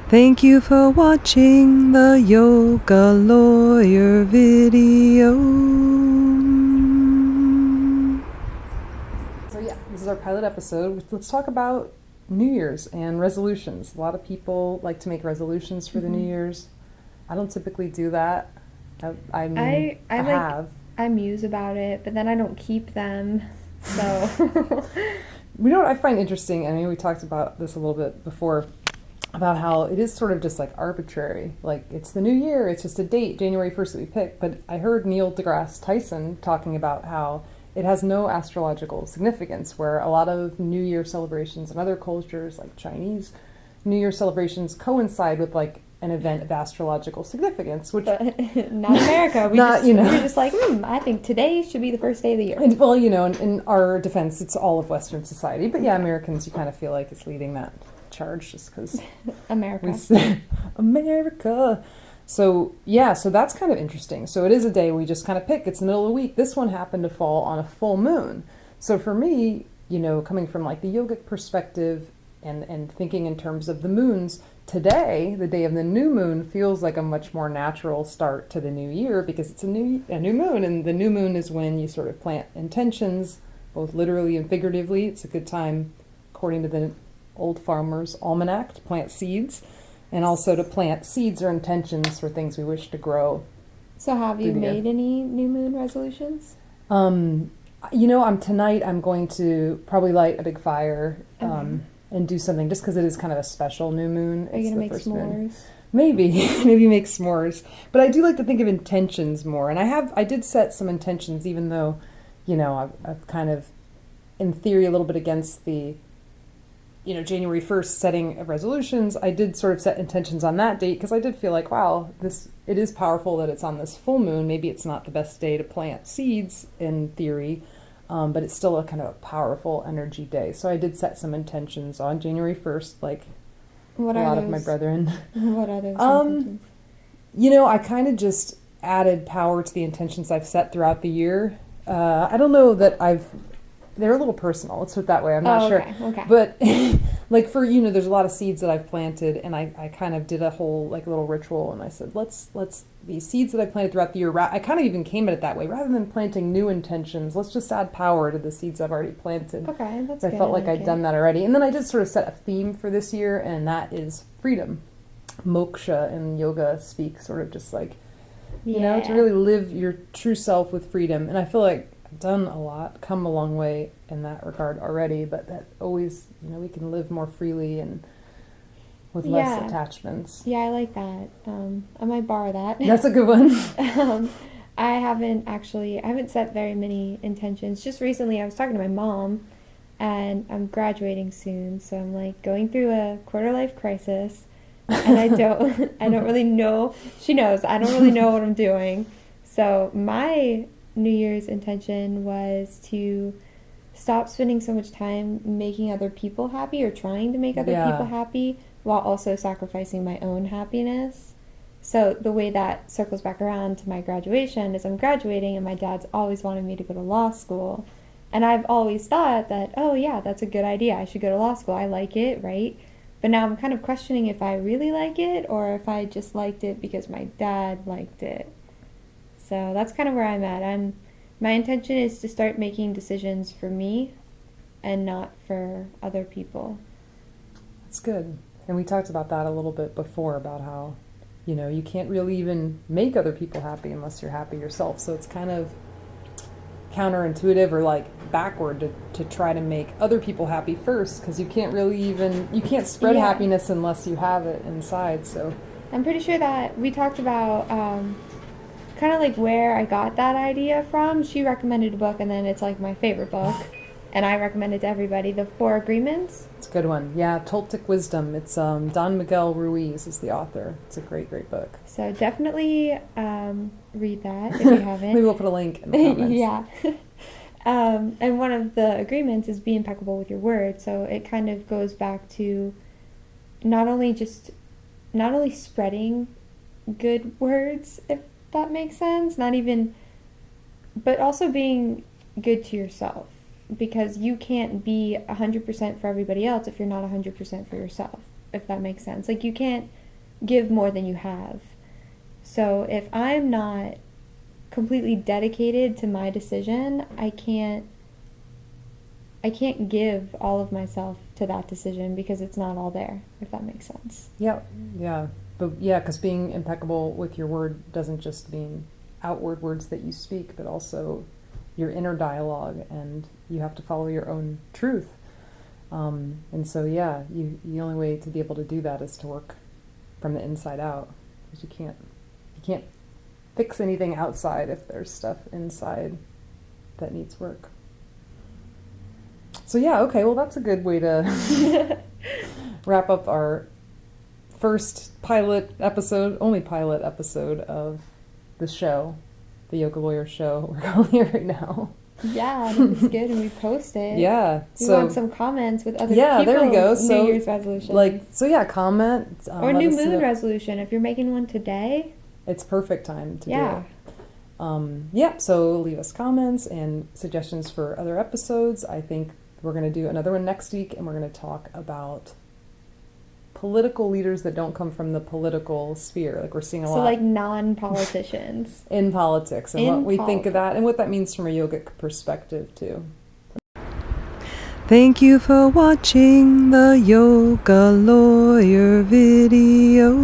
Thank you for watching the Yoga Lawyer video. So yeah, this is our pilot episode. Let's talk about New Year's and resolutions. A lot of people like to make resolutions for the New Year's. I don't typically do that. I have. I muse about it, but then I don't keep them. So You know what I find interesting, I mean, we talked about this a little bit before, about how it is sort of just like arbitrary. Like, it's the new year, it's just a date, January 1st that we pick. But I heard Neil deGrasse Tyson talking about how it has no astrological significance, where a lot of New Year celebrations in other cultures, like Chinese New Year celebrations, coincide with like an event of astrological significance, which not America. We're just like, I think today should be the first day of the year. And, well, you know, in our defense, it's all of Western society. But yeah, Americans, you kind of feel like it's leading that charge just because America. So yeah, so that's kind of interesting. So it is a day we just kind of pick. It's the middle of the week. This one happened to fall on a full moon. So for me, you know, coming from like the yogic perspective and thinking in terms of the moons, today, the day of the new moon, feels like a much more natural start to the new year because it's a new moon, and the new moon is when you sort of plant intentions, both literally and figuratively. It's a good time, according to the Old Farmer's Almanac, to plant seeds, and also to plant seeds or intentions for things we wish to grow. So have you made any new moon resolutions? You know, tonight I'm going to probably light a big fire. And do something just because it is kind of a special new moon. Are you going to make s'mores? Moon. Maybe make s'mores. But I do like to think of intentions more. And I did set some intentions, even though, you know, I've kind of, in theory, a little bit against the, you know, January 1st setting of resolutions. I did sort of set intentions on that date because I did feel like, wow, it is powerful that it's on this full moon. Maybe it's not the best day to plant seeds in theory. But it's still a kind of a powerful energy day. So I did set some intentions on January 1st, like a lot of my brethren. What are those intentions? You know, I kind of just added power to the intentions I've set throughout the year. I don't know that they're a little personal, let's put it that way, I'm not sure. Okay. But like for, you know, there's a lot of seeds that I've planted, and I kind of did a whole like little ritual, and I said, let's these seeds that I planted throughout the year, I kind of even came at it that way. Rather than planting new intentions, let's just add power to the seeds I've already planted. Okay, that's good. I felt like I'd done that already. And then I did sort of set a theme for this year, and that is freedom. Moksha in yoga speak, sort of just like, you know, to really live your true self with freedom. And I feel like I've done a lot, come a long way in that regard already, but that always, you know, we can live more freely and with less attachments. Yeah, I like that. I might borrow that. That's a good one. I haven't set very many intentions. Just recently I was talking to my mom, and I'm graduating soon, so I'm like going through a quarter life crisis, and I don't really know. She knows I don't really know what I'm doing. So my New Year's intention was to stop spending so much time making other people happy or trying to make other people happy, while also sacrificing my own happiness. So the way that circles back around to my graduation is I'm graduating, and my dad's always wanted me to go to law school. And I've always thought that, oh yeah, that's a good idea. I should go to law school. I like it, right? But now I'm kind of questioning if I really like it or if I just liked it because my dad liked it. So that's kind of where I'm at. My intention is to start making decisions for me and not for other people. That's good. And we talked about that a little bit before, about how, you know, you can't really even make other people happy unless you're happy yourself. So it's kind of counterintuitive or like backward to try to make other people happy first, because you can't spread happiness unless you have it inside. So I'm pretty sure that we talked about kind of like where I got that idea from. She recommended a book, and then it's like my favorite book. And I recommend it to everybody, The Four Agreements. It's a good one. Yeah, Toltec Wisdom. It's Don Miguel Ruiz is the author. It's a great, great book. So definitely read that if you haven't. Maybe we'll put a link in the comments. Yeah. And one of the agreements is be impeccable with your word. So it kind of goes back to not only spreading good words, if that makes sense, but also being good to yourself. Because you can't be 100% for everybody else if you're not 100% for yourself. if that makes sense. Like, you can't give more than you have. So if I'm not completely dedicated to my decision, I can't give all of myself to that decision because it's not all there, if that makes sense. Yeah, yeah. But yeah, because being impeccable with your word doesn't just mean outward words that you speak, but also your inner dialogue, and you have to follow your own truth. And so, yeah, the only way to be able to do that is to work from the inside out, because you can't fix anything outside if there's stuff inside that needs work. So yeah, okay, well that's a good way to wrap up our first only pilot episode of the show, the Yoga Lawyer show, we're calling it right now. Yeah, I think it's good, and we post it. Yeah, We want some comments with other people's there we go. So, New Year's resolutions. Comment. Or new moon resolution. If you're making one today, it's perfect time to do it. So leave us comments and suggestions for other episodes. I think we're going to do another one next week, and we're going to talk about political leaders that don't come from the political sphere. Like, we're seeing a lot. So, like, non-politicians. In politics, and what we think of that, and what that means from a yogic perspective, too. Thank you for watching the Yoga Lawyer video.